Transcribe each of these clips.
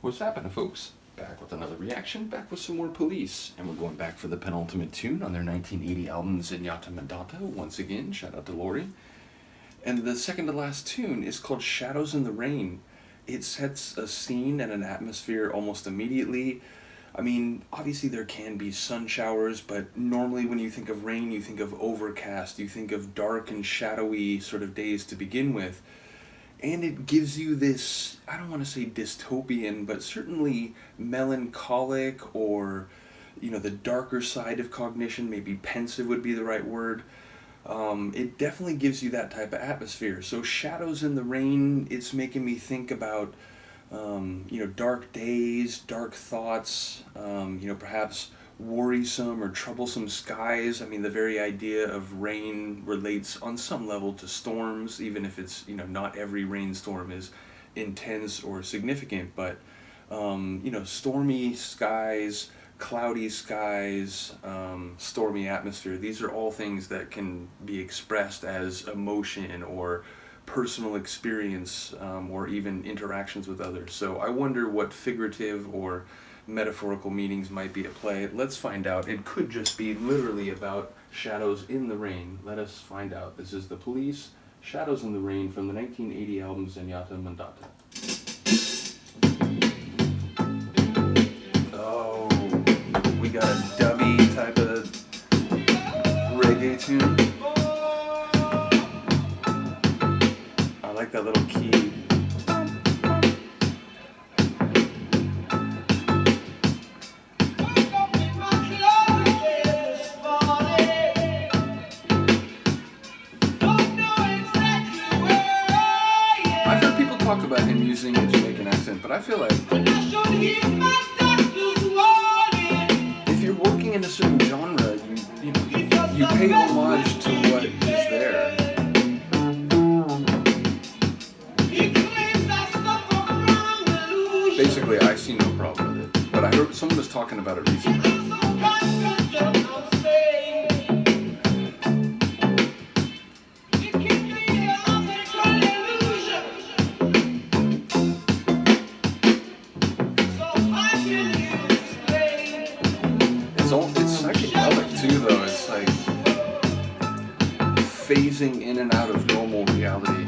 What's happening, folks? Back with another reaction, back with some more Police, and we're going back for the penultimate tune on their 1980 album, Zenyatta Mondatta. Once again, shout out to Lori. And the second to last tune is called Shadows in the Rain. It sets a scene and an atmosphere almost immediately. I mean, obviously there can be sun showers, but normally when you think of rain, you think of overcast, you think of dark and shadowy sort of days to begin with. And it gives you this, I don't want to say dystopian, but certainly melancholic or, the darker side of cognition, maybe pensive would be the right word. It definitely gives you that type of atmosphere. So Shadows in the Rain, it's making me think about, dark days, dark thoughts, perhaps worrisome or troublesome skies. I mean, the very idea of rain relates on some level to storms, even if it's, not every rainstorm is intense or significant, but, stormy skies, cloudy skies, stormy atmosphere, these are all things that can be expressed as emotion or personal experience, or even interactions with others. So I wonder what figurative or metaphorical meanings might be at play. Let's find out. It could just be literally about shadows in the rain. Let us find out. This is the Police, Shadows in the Rain, from the 1980 album Zenyatta Mondatta. Oh, we got a dubby type of reggae tune. I like that little key. Talk about him using a Jamaican accent, but I feel like if you're working in a certain genre, you pay homage to what is there. Basically, I see no problem with it, but I heard someone was talking about it recently. It's psychedelic too, though. It's like phasing in and out of normal reality.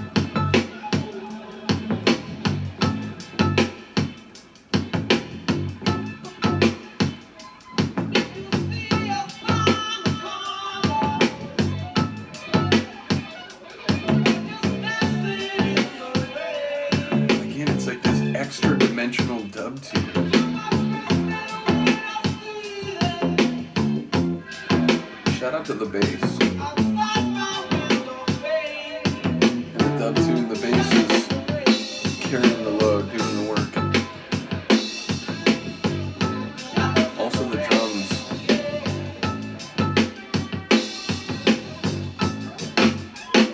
Again, it's like this extra dimensional dub tune. Shout out to the bass. And the dub tune, the bass is carrying the load, doing the work. Also the drums.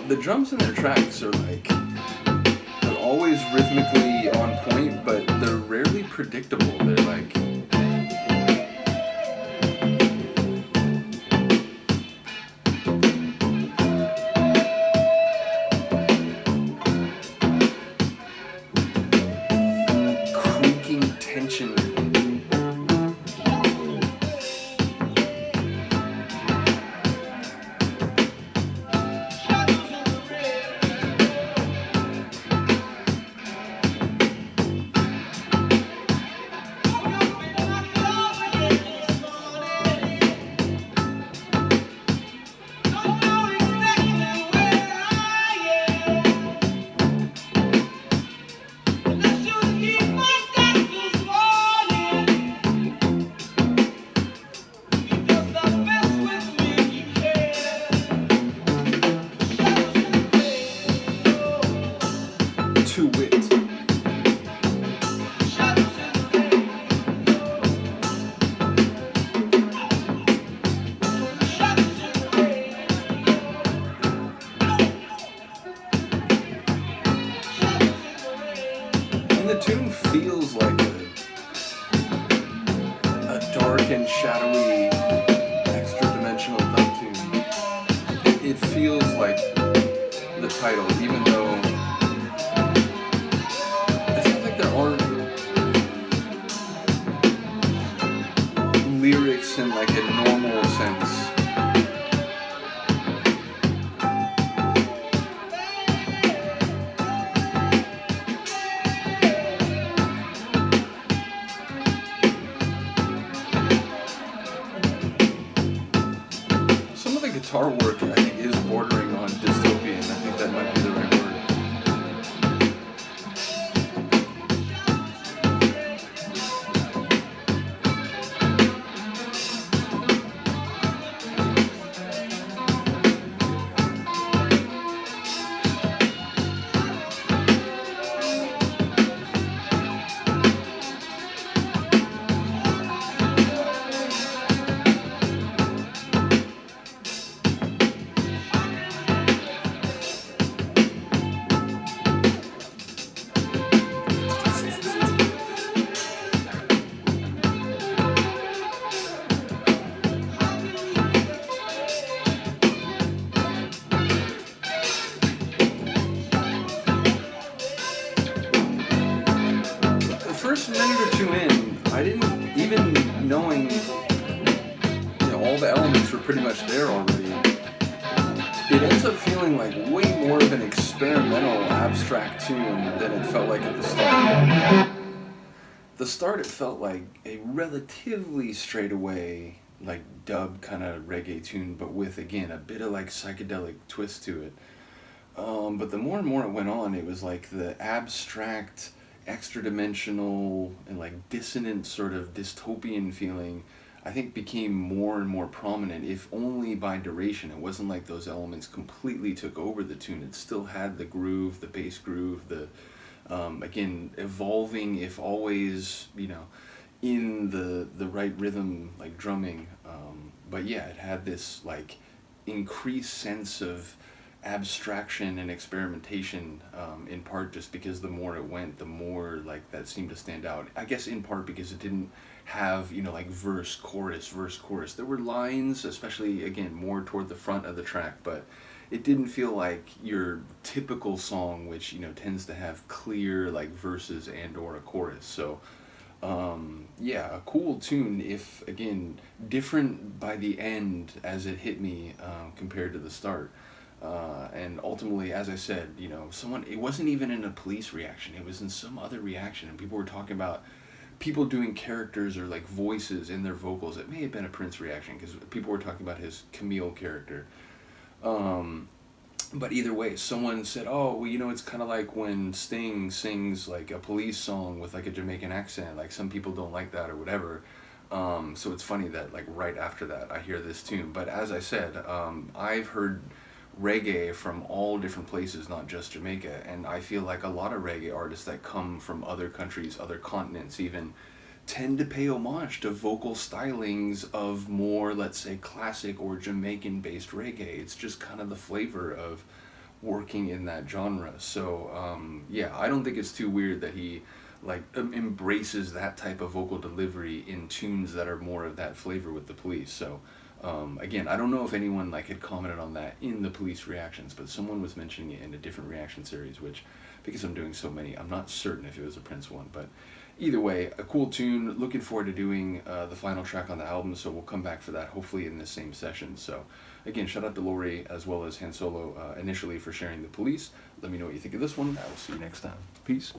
The drums in their tracks are they're always rhythmically on point, but they're rarely predictable. They're like, tension. To wit. And the tune feels like a dark and shadowy, extra-dimensional dub tune. It feels like the title, even though guitar work, I think, is bordering on dystopian. I think that might be the right word. The first minute or two in, I didn't even knowing, all the elements were pretty much there already. It ends up feeling like way more of an experimental, abstract tune than it felt like at the start. The start, it felt like a relatively straightaway, like dub kind of reggae tune, but with, again, a bit of like psychedelic twist to it. But the more and more it went on, it was like the abstract, extra dimensional, and like dissonant sort of dystopian feeling, I think, became more and more prominent, if only by duration. It wasn't like those elements completely took over the tune. It still had the groove, the bass groove, the, again, evolving, if always, in the right rhythm, like drumming. But yeah, it had this like increased sense of abstraction and experimentation, in part just because the more it went, the more like that seemed to stand out. I guess in part because it didn't have, like verse, chorus, verse, chorus. There were lines, especially, again, more toward the front of the track, but it didn't feel like your typical song, which, tends to have clear like verses and or a chorus. So yeah, a cool tune, if, again, different by the end as it hit me, compared to the start. And ultimately, as I said, it wasn't even in a police reaction, it was in some other reaction, and people were talking about people doing characters or like voices in their vocals. It may have been a Prince reaction, because people were talking about his Camille character. But either way, someone said, oh, well, it's kind of like when Sting sings like a police song with like a Jamaican accent, like some people don't like that or whatever. So it's funny that like right after that I hear this tune. But as I said, I've heard reggae from all different places, not just Jamaica, and I feel like a lot of reggae artists that come from other countries, other continents even, tend to pay homage to vocal stylings of more, let's say, classic or Jamaican based reggae. It's just kind of the flavor of working in that genre. So yeah, I don't think it's too weird that he like embraces that type of vocal delivery in tunes that are more of that flavor with the Police. So again, I don't know if anyone like had commented on that in the Police reactions, but someone was mentioning it in a different reaction series, which, because I'm doing so many, I'm not certain if it was a Prince one. But either way, a cool tune. Looking forward to doing the final track on the album, so we'll come back for that hopefully in this same session. So again, shout out to Lori as well as Han Solo initially for sharing the Police. Let me know what you think of this one. I will see you next time. Peace.